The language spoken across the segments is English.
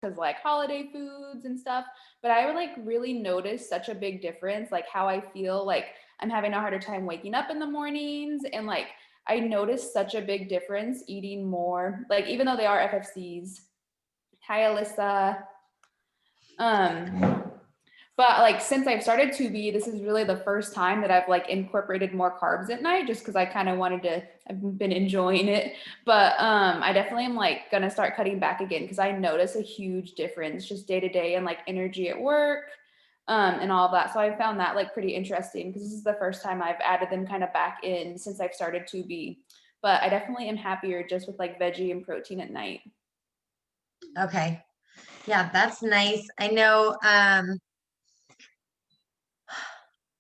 because like holiday foods and stuff. But I would like really notice such a big difference, like how I feel like I'm having a harder time waking up in the mornings. And like I noticed such a big difference eating more, like even though they are FFCs. Hi, Alyssa. Um, but like since I've started to be, this is really the first time that I've like incorporated more carbs at night just because I kind of wanted to, I've been enjoying it. But I definitely am like gonna start cutting back again because I notice a huge difference just day to day and like energy at work and all of that. So I found that like pretty interesting because this is the first time I've added them kind of back in since I've started to be. But I definitely am happier just with like veggie and protein at night. Okay. Yeah, that's nice. I know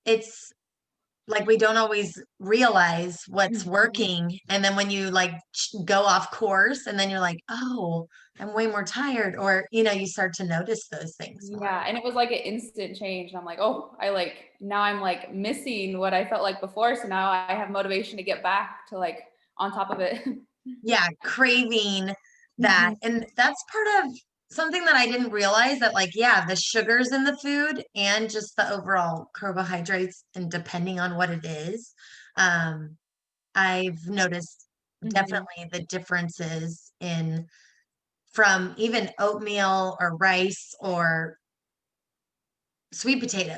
it's like we don't always realize what's Mhm. working. And then when you like go off course and then you're like, oh, I'm way more tired, or you start to notice those things more. Yeah, and it was like an instant change. And I'm like, oh, I like now I'm like missing what I felt like before. So now I have motivation to get back to like on top of it. Yeah, craving that. Mhm. And that's part of something that I didn't realize, that like, yeah, the sugars in the food and just the overall carbohydrates, and depending on what it is, um, I've noticed Mhm. definitely the differences in, from even oatmeal or rice or sweet potato,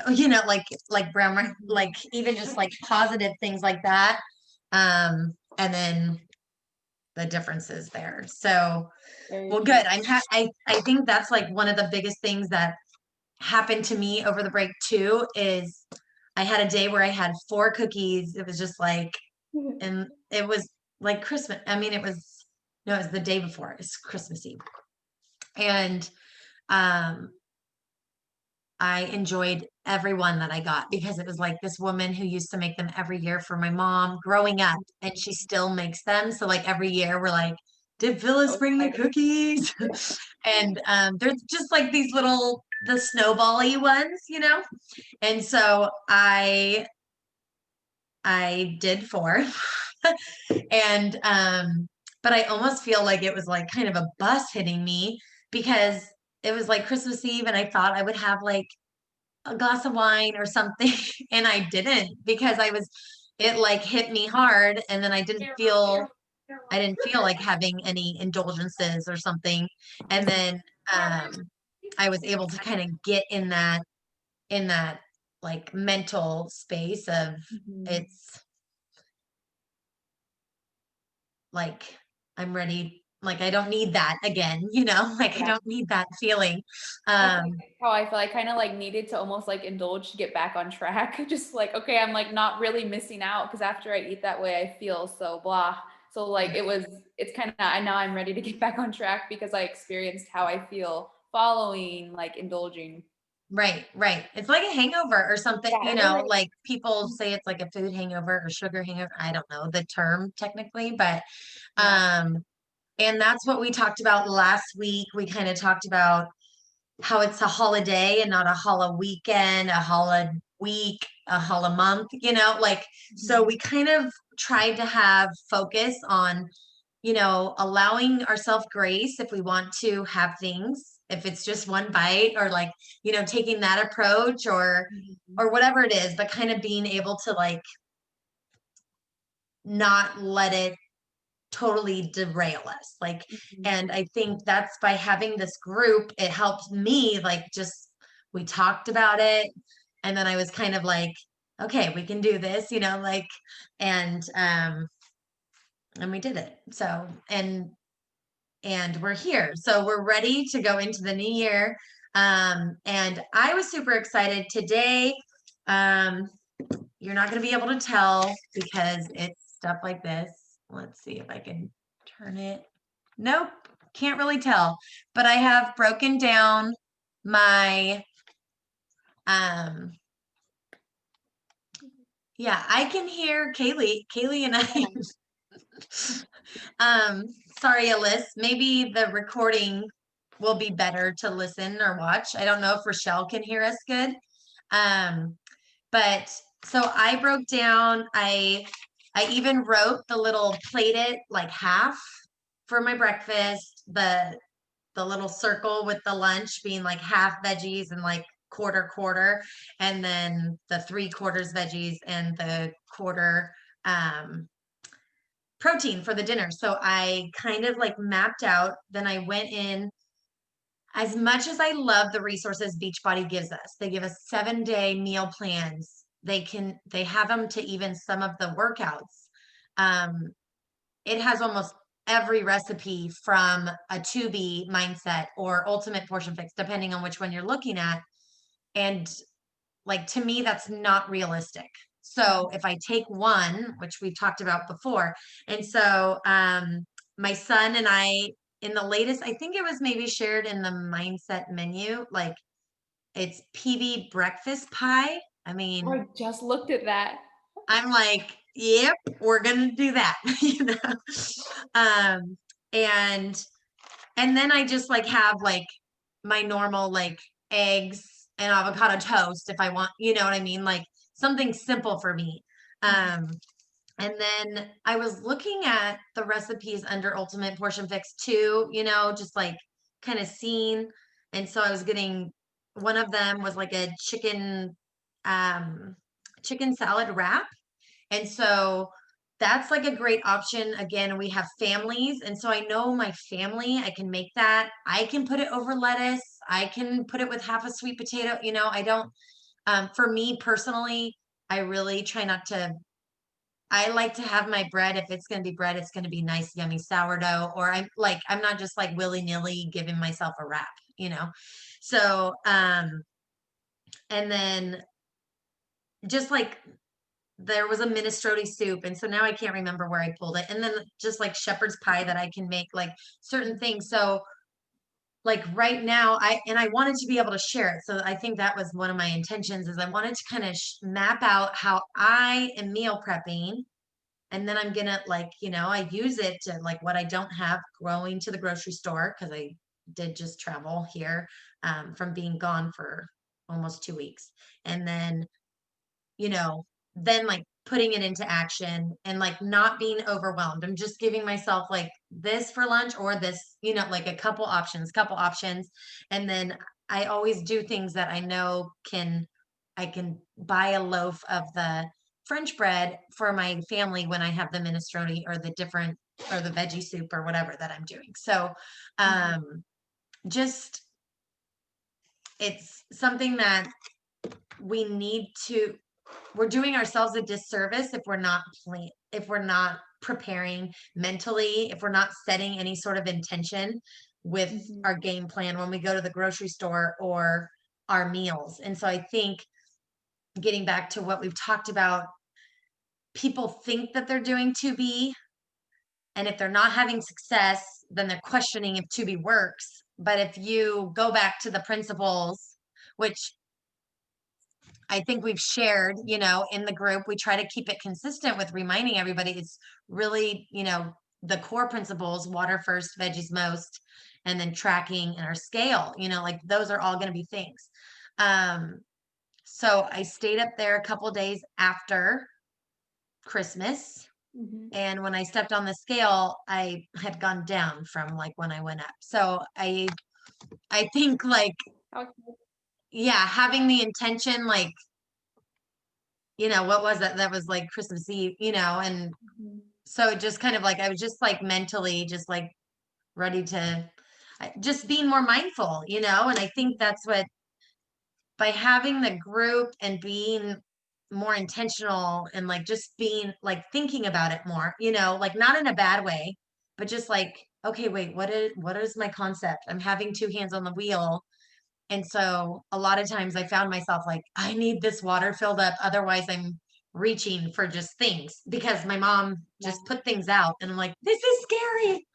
like brown rice, like Mhm. even just like positive things like that. And then the differences there. So, Very well, true. good. I think that's like one of the biggest things that happened to me over the break too, is I had a day where I had 4 cookies. It was just like, and it was like Christmas. I mean, it was, no, it was the day before. It's Christmas Eve. And um I enjoyed every one that I got because it was like this woman who used to make them every year for my mom growing up, and she still makes them. So like every year we're like, did Phyllis So bring the exciting. cookies? And they're just like these little, the snowbally ones. And so I did 4. And but I almost feel like it was like kind of a bus hitting me, because it was like Christmas Eve and I thought I would have like a glass of wine or something. And I didn't, because it like hit me hard, and then I didn't feel like having any indulgences or something. And then I was able to kind of get in that like mental space of, Mhm. it's like I'm ready, like I don't need that again, like I Yeah. don't need that feeling. That's um like how I feel. I kind of like needed to almost like indulge to get back on track. Just like, okay, I'm like not really missing out because after I eat that way, I feel so blah. So like it's kind of, I now I'm ready to get back on track because I experienced how I feel following like indulging. right, it's like a hangover or something, Yeah, it really like people say it's like a food hangover or sugar hangover. I don't know the term technically, but yeah. um and that's what we talked about last week. We kind of talked about how it's a holiday and not a holla weekend, a holla week, a holla month, like, so Mhm. we kind of tried to have focus on, allowing ourselves grace if we want to have things, if it's just one bite, or like, taking that approach, or Mhm. or whatever it is, but kind of being able to like not let it totally derail us, like. Mhm. And I think that's, by having this group, it helped me, like, just, we talked about it, and then I was kind of like, okay, we can do this, like. And we did it. So, and we're here, so we're ready to go into the new year. And I was super excited today. um you're not going to be able to tell because it's stuff like this. Let's see if I can turn it. Nope, can't really tell. But I have broken down my, um, yeah, I can hear Kaylee. Kaylee and I, um, sorry, Alyssa, maybe the recording will be better to listen or watch. I don't know if Rochelle can hear us good. Um, But so I broke down, I even wrote the little plate it like half for my breakfast, the the little circle with the lunch being like half veggies and like quarter, and then the 3/4 veggies and the quarter um protein for the dinner. So I kind of like mapped out, then I went in. As much as I love the resources Beachbody gives us, they give us 7-day meal plans. They have them to even some of the workouts. Um, it has almost every recipe from a 2B mindset or ultimate portion fix, depending on which one you're looking at. And like to me, that's not realistic. So if I take one, which we've talked about before, and so my son and I, in the latest, I think it was maybe shared in the mindset menu, like it's PB breakfast pie. I Oh, mean, I just looked at that. I'm like, yep, we're gonna do that, you know. Um, and and then I just like have like my normal like eggs and avocado toast if I want, you know what I mean? Like something simple for me. Mhm. Um, and then I was looking at the recipes under Ultimate Portion Fix too, you know, just like kind of seeing. And so I was getting one of them was like a um chicken salad wrap, and so that's like a great option. Again, we have families. And so I know my family, I can make that. I can put it over lettuce. I can put it with half a sweet potato. You know, I don't, for me personally, I really try not to. I like to have my bread. If it's going to be bread, it's going to be nice, yummy sourdough. Or I'm not just like willy nilly giving myself a wrap, you know? So, and then just like there was a minestrone soup, and so now I can't remember where I pulled it. And then just like shepherd's pie that I can make, like certain things. So like right now, I wanted to be able to share it. So I think that was one of my intentions, is I wanted to kind of map out how I am meal prepping. And then I'm gonna like, you know, I use it to like what I don't have going to the grocery store, because I did just travel here from being gone for almost 2 weeks. And then, you know, then like putting it into action and like not being overwhelmed. I'm just giving myself like this for lunch or this, you know, like a couple options. And then I always do things that I know I can buy a loaf of the French bread for my family when I have the minestrone or the different or the veggie soup or whatever that I'm doing. So Mhm. just it's something that we need to we're doing ourselves a disservice if if we're not preparing mentally, if we're not setting any sort of intention with Mhm. our game plan when we go to the grocery store or our meals. And so I think getting back to what we've talked about, people think that they're doing 2B, and if they're not having success, then they're questioning if 2B works. But if you go back to the principles, which I think we've shared, you know, in the group, we try to keep it consistent with reminding everybody it's really, you know, the core principles: water first, veggies most, and then tracking and our scale, you know, like those are all going to be things. Um, so I stayed up there a couple days after Christmas. Mhm. And when I stepped on the scale, I had gone down from like when I went up. So I think like, Okay. yeah, having the intention, like, you know, what was that? That was like Christmas Eve, you know, and Mhm. so just kind of like I was just like mentally just like ready to just being more mindful, you know, and I think Mhm. that's what, by having the group and being more intentional and like just being like thinking about it more, you know, like not in a bad way, but just like, okay, wait, what is my concept? I'm having two hands on the wheel. And so a lot of times I found myself like, I need this water filled up. Otherwise, I'm reaching for just things because my mom Yeah. just put things out. And I'm like, this is scary.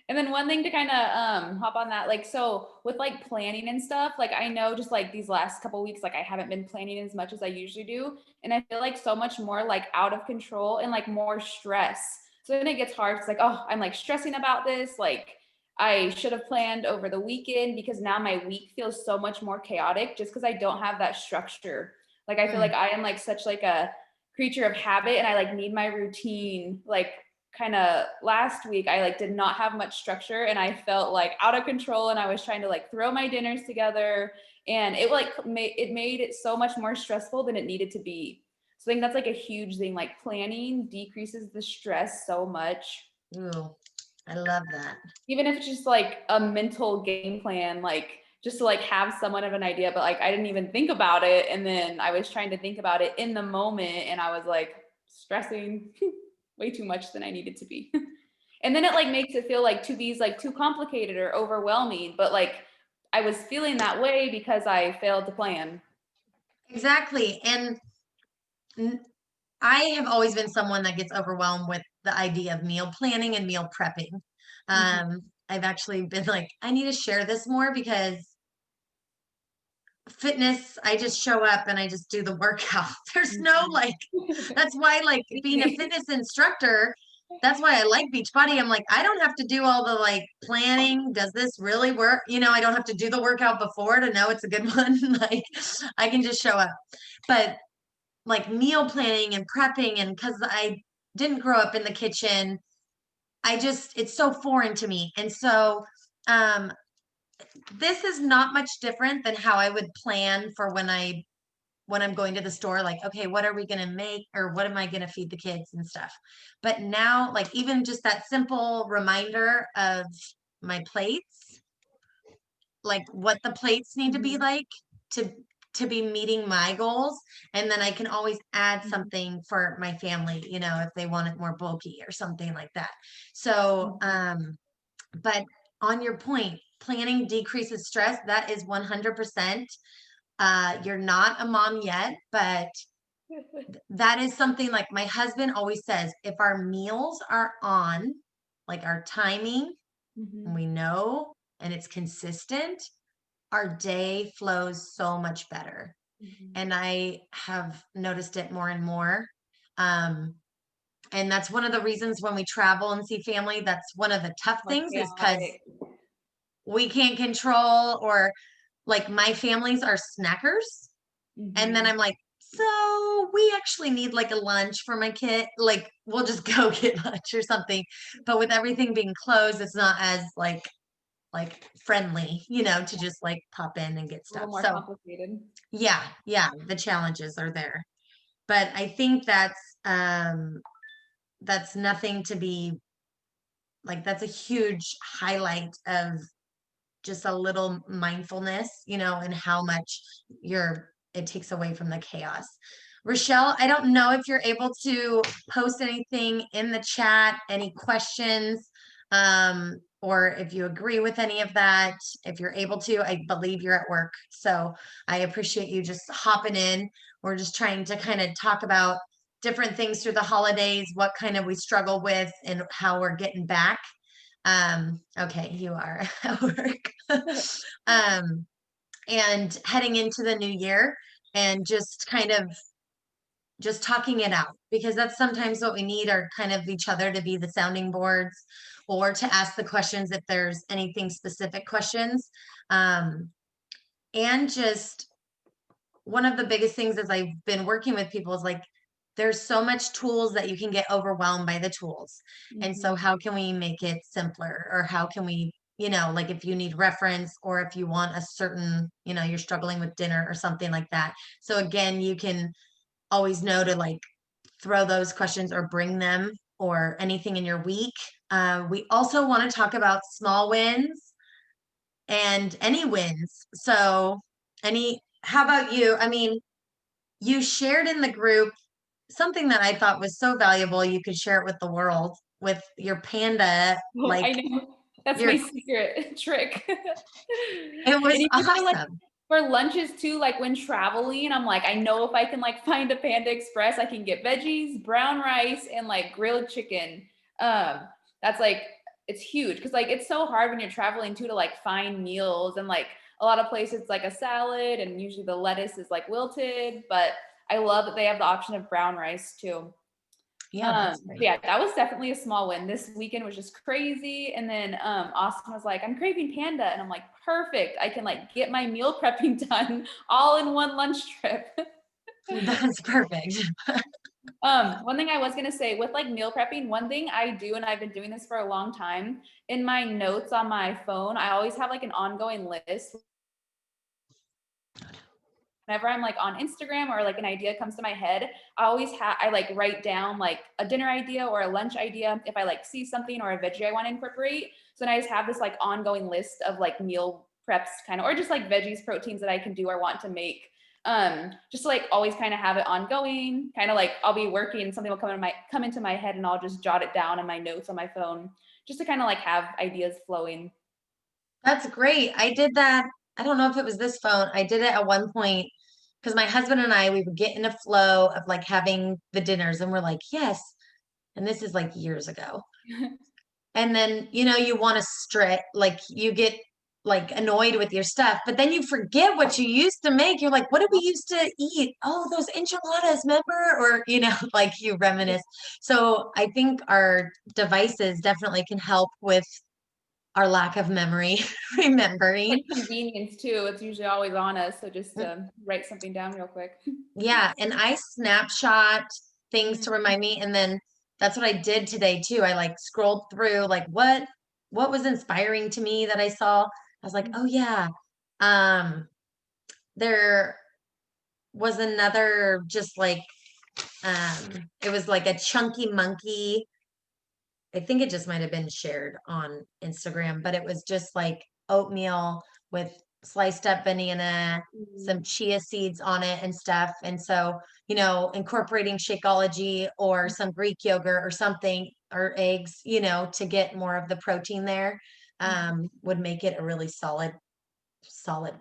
And then one thing to kind of hop on that, like, so with like planning and stuff, like I know just like these last couple weeks, like I haven't been planning as much as I usually do, and I feel like so much more like out of control and like more stress. So then it gets hard. It's like, oh, I'm like stressing about this. Like I should have planned over the weekend, because now my week feels so much more chaotic just because I don't have that structure. Like I feel Mm, like I am like such like a creature of habit, and I like need my routine like kind of last week I like did not have much structure and I felt like out of control and I was trying to like throw my dinners together and it like made it so much more stressful than it needed to be. So I think that's like a huge thing. Like planning decreases the stress so much. Ooh, I love that. Even if it's just like a mental game plan, like just to like have somewhat of an idea, but like I didn't even think about it. And then I was trying to think about it in the moment and I was like stressing way too much than I needed to be. And then it like makes it feel like to be like too complicated or overwhelming. But like I was feeling that way because I failed to plan. Exactly. And I have always been someone that gets overwhelmed with the idea of meal planning and meal prepping. Mhm. I've actually been like, I need to share this more because fitness, I just show up and I just do the workout. There's no Mhm. like, that's why like being a Easy. fitness instructor, that's why I like Beachbody. I'm like, I don't have to do all the like planning. Does this really work? I don't have to do the workout before to know it's a good one. Like I can just show up. But like meal planning and prepping, and because I didn't grow up in the kitchen, it's so foreign to me. And so um this is not much different than how I would plan for when I'm going to the store, like, okay, what are we going to make or what am I going to feed the kids and stuff. But now, like, even just that simple reminder of my plates, like what the plates need to be Mhm. like to be meeting my goals, and then I can always add Mhm. something for my family, if they want it more bulky or something like that. So Mhm. but on your point, planning decreases stress. That is 100%. You're not a mom yet, but that is something like my husband always says, if our meals are on, like our timing, and Mhm. we know, and it's consistent, our day flows so much better. Mhm. And I have noticed it more and more. Um, and that's one of the reasons when we travel and see family, that's one of the tough More things is because chaotic. we can't control, or like my families are snackers. And then Mhm. I'm like, so we actually need like a lunch for my kid. Like we'll just go get lunch or something. But with everything being closed, it's not as like friendly, to just like pop in and get A little stuff. more So complicated. yeah, the challenges are there. But I think that's nothing to be like, that's a huge highlight of just a little mindfulness, and how much it takes away from the chaos. Rochelle, I don't know if you're able to post anything in the chat, any questions, or if you agree with any of that. If you're able to, I believe you're at work. So I appreciate you just hopping in. We're just trying to kind of talk about different things through the holidays, what kind of we struggle with, and how we're getting back. Okay, you are at work. um, and heading into the new year, and just kind of just talking it out, because that's sometimes what we need, are kind of each other to be the sounding boards, or to ask the questions if there's anything specific questions. Um, and just one of the biggest things as I've been working with people is like, there's so much tools that you can get overwhelmed by the tools. And so Mhm. how can we make it simpler, or how can we, like if you need reference, or if you want a certain, you're struggling with dinner or something like that. So again, you can always know to like throw those questions or bring them, or anything in your week. We also want to talk about small wins and any wins. So how about you? I mean, you shared in the group something that I thought was so valuable. You could share it with the world, with your panda. Oh, Like I know. That's my your, secret trick. it And was even for like awesome. for lunches too, like when traveling, I'm like, I know if I can like find a Panda Express, I can get veggies, brown rice, and like grilled chicken. That's like it's huge because like it's so hard when you're traveling too to like find meals and like a lot of places it's like a salad and usually the lettuce is like wilted, but I love that they have the option of brown rice too. Yeah, that's But great. yeah, that was definitely a small win. This weekend was just crazy. And then Austin was like, I'm craving panda. And I'm like, perfect. I can like get my meal prepping done all in one lunch trip. That's perfect. One thing I was gonna say with like meal prepping, one thing I do, and I've been doing this for a long time, in my notes on my phone, I always have like an ongoing list. Whenever I'm like on Instagram or like an idea comes to my head, I like write down like a dinner idea or a lunch idea if I like see something or a veggie I want to incorporate. So then I just have this like ongoing list of like meal preps kind of, or just like veggies, proteins that I can do or want to make. Just to like always kind of have it ongoing, kind of like I'll be working and something will come into my head and I'll just jot it down in my notes on my phone just to kind of like have ideas flowing. That's great. I did that. I don't know if it was this phone. I did it at one point because my husband and I, we would get in a flow of like having the dinners and we're like, yes. And this is like years ago. And then, you want to like you get like annoyed with your stuff, but then you forget what you used to make. You're like, what did we used to eat? Oh, those enchiladas, remember? Or, like you reminisce. So I think our devices definitely can help with our lack of memory, remembering. Like convenience too. It's usually always on us. So just Mm, to write something down real quick. yeah. And I snapshot things to Mhm. remind me. And then that's what I did today too. I like scrolled through like what was inspiring to me that I saw. I was like, oh yeah. Um, there was another just like it was like a chunky monkey. I think it just might have been shared on Instagram, but it was just like oatmeal with sliced up banana, some Mhm. chia seeds on it and stuff. And so, incorporating Shakeology or some Greek yogurt or something or eggs, to get more of the protein there, would make it a really solid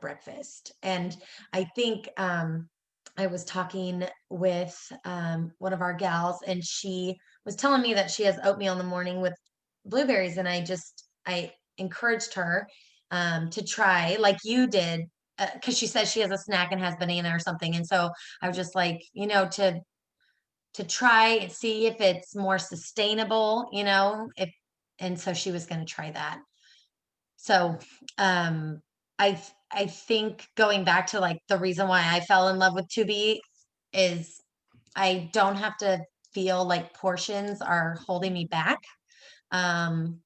breakfast. And I think I was talking with one of our gals, and she was telling me that she has oatmeal in the morning with blueberries. And I encouraged her to try, like you did, because she says she has a snack and has banana or something. And so I was just like, to try and see if it's more sustainable, if and so she was going to try that. So, um, I think going back to like the reason why I fell in love with Tubi is I don't have to feel like portions are holding me back. Um,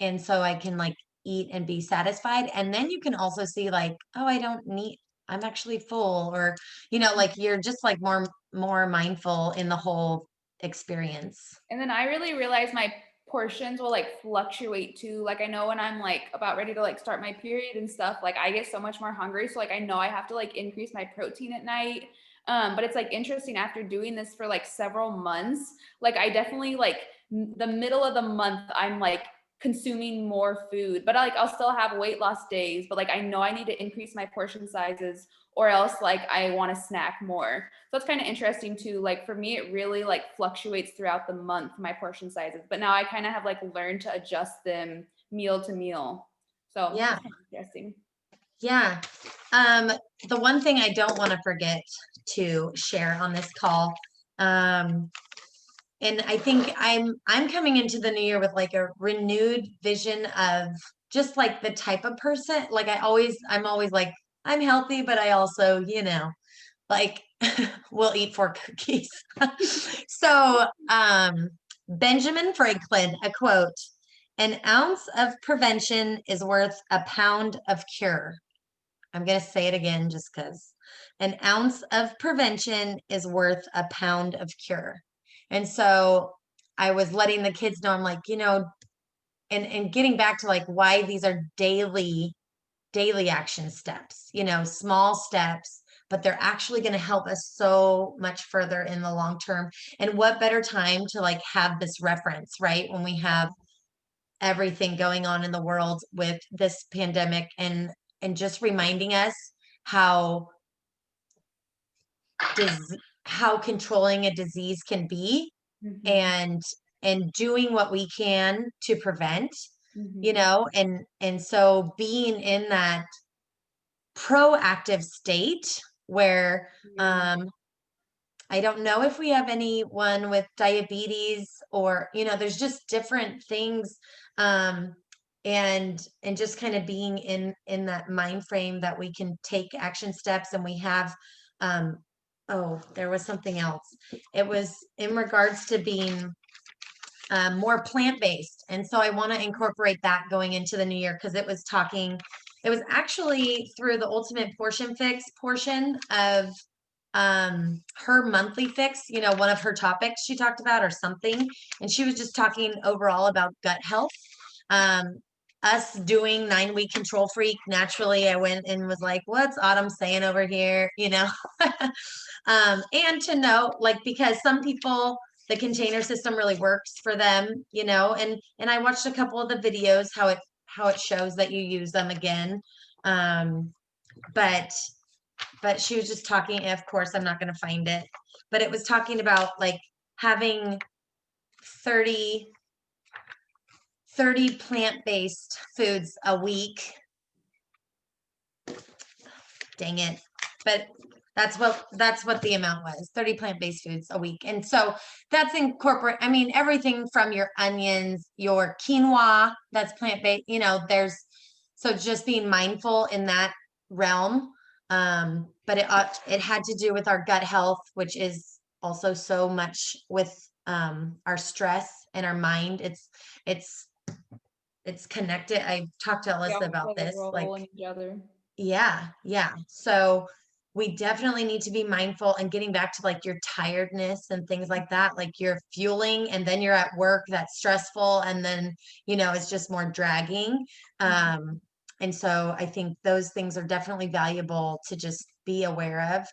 and so I can like eat and be satisfied. And then you can also see like, oh, I don't need, I'm actually full, or, like you're just like more mindful in the whole experience. And then I really realize my portions will like fluctuate too. Like I know when I'm like about ready to like start my period and stuff, like I get so much more hungry. So like I know I have to like increase my protein at night. But it's like interesting after doing this for like several months. Like I definitely like the middle of the month, I'm like consuming more food, but I'll still have weight loss days. But like I know I need to increase my portion sizes or else like I want to snack more. So it's kind of interesting too. Like for me, it really like fluctuates throughout the month, my portion sizes. But now I kind of have like learned to adjust them meal to meal. So Yeah. it's kind of interesting. Yeah. Um, the one thing I don't want to forget to share on this call, um, and I think I'm coming into the new year with like a renewed vision of just like the type of person. Like I'm always like, I'm healthy, but I also, like will eat 4 cookies. So, Benjamin Franklin, a quote, an ounce of prevention is worth a pound of cure. I'm going to say it again just because an ounce of prevention is worth a pound of cure. And so I was letting the kids know, I'm like, and getting back to like why these are daily action steps, small steps, but they're actually going to help us so much further in the long term. And what better time to like have this reference, right? When we have everything going on in the world with this pandemic, and just reminding us how dis- how controlling a disease can be, Mm-hmm. and doing what we can to prevent, Mm-hmm. and so being in that proactive state where Yeah. I don't know if we have anyone with diabetes, or, there's just different things. Um, and just kind of being in that mind frame that we can take action steps, and we have, um, Oh, there was something else. It was in regards to being more plant-based. And so I want to incorporate that going into the new year because it was actually through the Ultimate Portion Fix portion of her monthly fix, one of her topics she talked about or something. And she was just talking overall about gut health. Um, us doing 9 week control freak, naturally I went and was like, what's Autumn saying over here? And to know, like, because some people, the container system really works for them, and I watched a couple of the videos how it shows that you use them again. Um, but she was just talking, and of course I'm not going to find it, but it was talking about like having 30 plant-based foods a week. Dang it. But that's what the amount was, 30 plant-based foods a week. And so that's everything from your onions, your quinoa, that's plant-based, there's so just being mindful in that realm. But it had to do with our gut health, which is also so much with our stress and our mind. It's it's connected. I talked to They Alyssa all about play a this, like, role in each other. yeah, yeah. So we definitely need to be mindful and getting back to like your tiredness and things like that. Like you're fueling and then you're at work, that's stressful. And then, it's just more dragging. Mhm. And so I think those things are definitely valuable to just be aware of.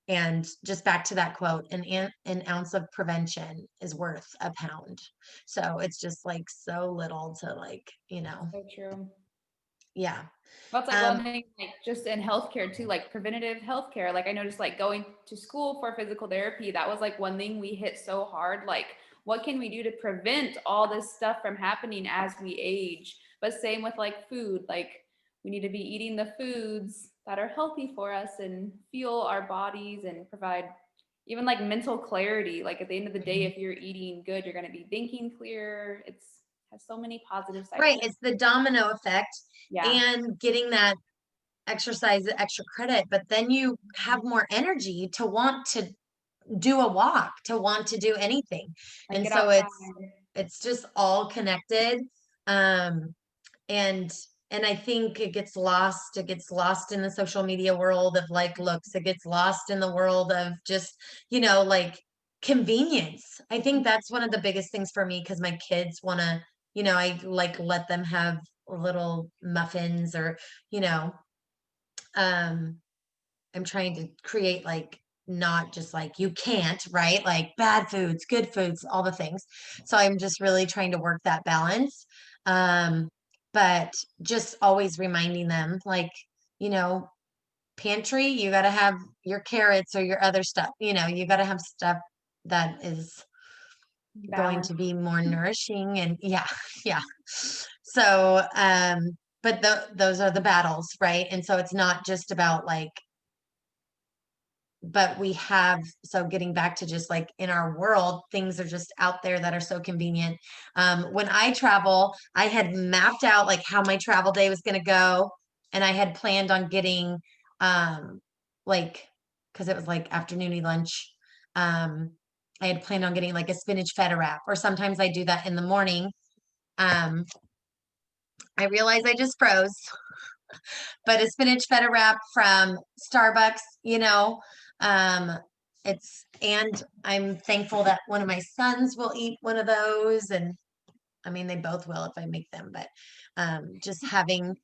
And just back to that quote, an ounce of prevention is worth a pound. So it's just like so little to like, So true. yeah. That's like one Um, thing, like just in healthcare too, like preventative healthcare. Like I noticed, like going to school for physical therapy, that was like one thing we hit so hard. Like, what can we do to prevent all this stuff from happening as we age? But same with like food, like we need to be eating the foods that are healthy for us and fuel our bodies and provide even like mental clarity. Like at the end of the day, if you're eating good, you're going to be thinking clearer. It's has so many positive side Right, effects. it's the domino effect Yeah. and getting that exercise, the extra credit, but then you have more energy to want to do a walk, to want to do anything. Like And get so outside. it's just all connected. Um, and I think it gets lost in the social media world of like looks, it gets lost in the world of just, like convenience. I think that's one of the biggest things for me because my kids want to, I like let them have little muffins or, you know, um I'm trying to create like not just like you can't, right? Like bad foods, good foods, all the things. So I'm just really trying to work that balance. Um, but just always reminding them like, you know, pantry, you got to have your carrots or your other stuff, you got to have stuff that is going Balance. to be more nourishing and yeah, yeah. So, but those are the battles, right? And so it's not just about like but we have so getting back to just like in our world things are just out there that are so convenient. When I travel I had mapped out like how my travel day was going to go and I had planned on getting like because it was like afternoony lunch. I had planned on getting like a spinach feta wrap or sometimes I do that in the morning. um I realize I just froze, but a spinach feta wrap from Starbucks, um, and I'm thankful that one of my sons will eat one of those. And I mean, they both will if I make them, but just having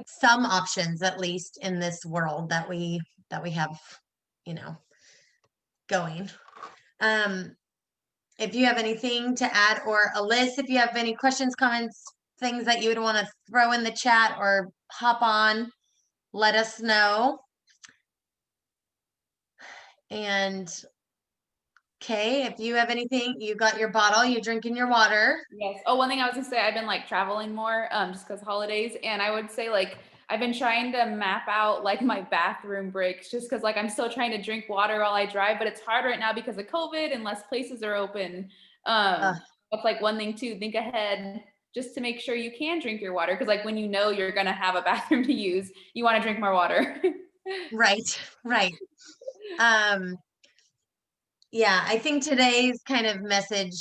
some options at least in this world that we have, you know, going. Um, if you have anything to add, or Alyssa, if you have any questions, comments, things that you would want to throw in the chat or hop on, let us know. And okay, if you have anything, you got your bottle, you're drinking your water. Yes. Oh, one thing I was gonna say, I've been like traveling more, just because holidays, and I would say like I've been trying to map out like my bathroom breaks, just because like I'm still trying to drink water while I drive, but it's hard right now because of COVID and less places are open. Uh, That's like one thing too. Think ahead just to make sure you can drink your water, because like when you know you're gonna have a bathroom to use, you want to drink more water. right, right. Um, yeah, I think today's kind of message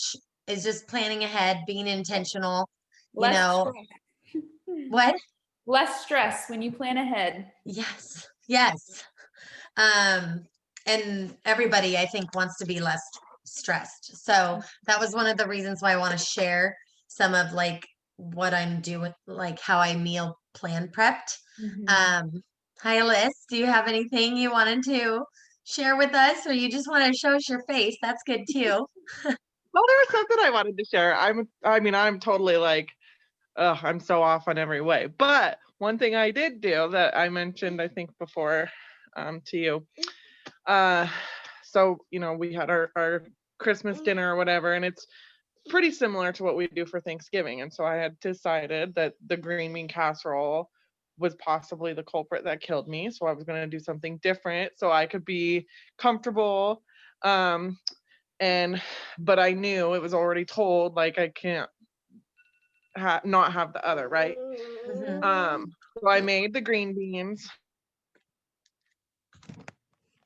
is just planning ahead, being intentional, you Less know. stress. What? Less stress when you plan ahead. Yes. Yes. Um, and everybody, I think, wants to be less stressed. So that was one of the reasons why I want to share some of like what I'm doing, like how I meal plan prepped. Mhm. Um, Hi, Liz. Do you have anything you wanted to share with us, or you just want to show us your face? That's good too. Well, there was something I wanted to share. I'm totally like, ugh, I'm so off on every way. But one thing I did do that I mentioned, I think before, to you. Uh, so we had our Christmas dinner or whatever, and it's pretty similar to what we do for Thanksgiving. And so I had decided that the green bean casserole was possibly the culprit that killed me. So I was going to do something different so I could be comfortable. Um, and but I knew it was already told, like I can't not have the other, right? Mhm. So I made the green beans.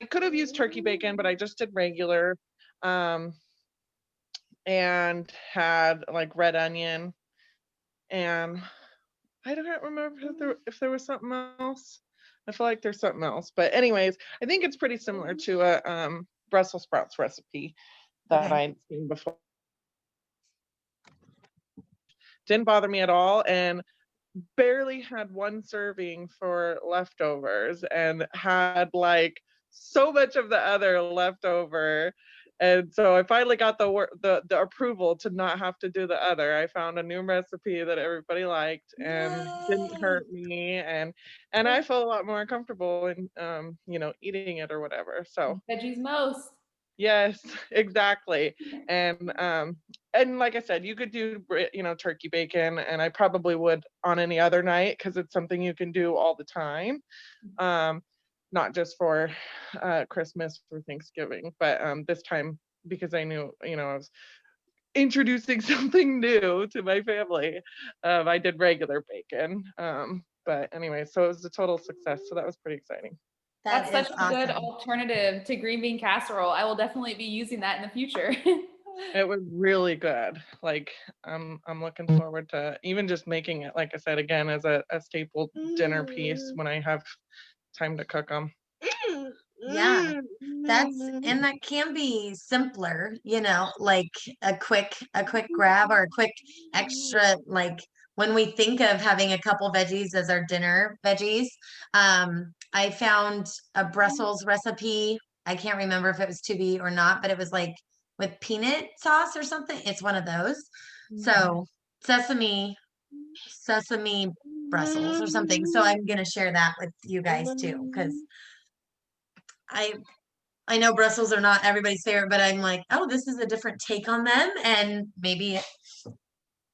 I could have used turkey bacon, but I just did regular, um, and had like red onion, and I don't remember if there was something else. I feel like there's something else, but anyways, I think it's pretty similar to a Brussels sprouts recipe that Okay. I'd seen before. Didn't bother me at all, and barely had one serving for leftovers and had like so much of the other leftover. And so I finally got the approval to not have to do the other. I found a new recipe that everybody liked and didn't Yay. hurt me, and I felt a lot more comfortable in eating it or whatever. So Veggies most. yes, exactly. And like I said, you could do turkey bacon, and I probably would on any other night because it's something you can do all the time. Um, Not just for Christmas or Thanksgiving, but this time because I knew I was introducing something new to my family. I did regular bacon. But anyway, so it was a total success. So that was pretty exciting. That's That is such a good awesome. alternative to green bean casserole. I will definitely be using that in the future. It was really good. Like I'm looking forward to even just making it, like I said, again as a staple dinner piece when I have time to cook them. Yeah. And that can be simpler, like a quick grab or a quick extra, like when we think of having a couple veggies as our dinner veggies. I found a Brussels recipe. I can't remember if it was to be or not, but it was like with peanut sauce or something. It's one of those. So sesame Brussels or something. So I'm gonna share that with you guys too, because I I know Brussels are not everybody's favorite, but I'm like, oh, this is a different take on them, and maybe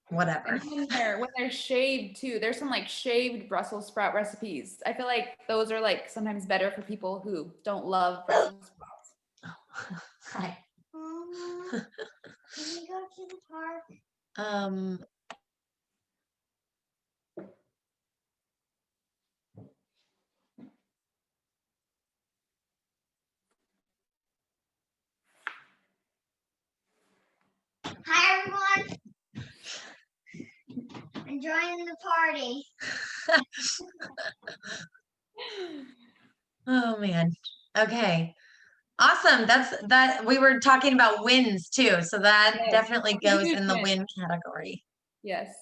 whatever. And when they're shaved too, there's some like shaved Brussels sprout recipes. I feel like those are like sometimes better for people who don't love Brussels sprouts. Hi. Mama, can we go to the park? Um, Hi everyone, enjoying the party. oh man. Okay. Awesome. That we were talking about wins too. So that Yes. definitely Some goes huge in the wins. win category. Yes.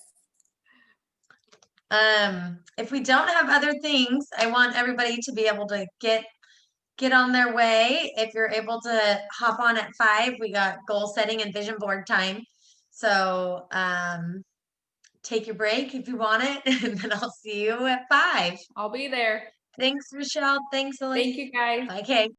If we don't have other things, I want everybody to be able to get on their way. If you're able to hop on at 5, we got goal setting and vision board time. So take your break if you want it, and then I'll see you at 5. I'll be there. Thanks, Michelle. Thanks, Elise. Thank you guys. Bye, Kay.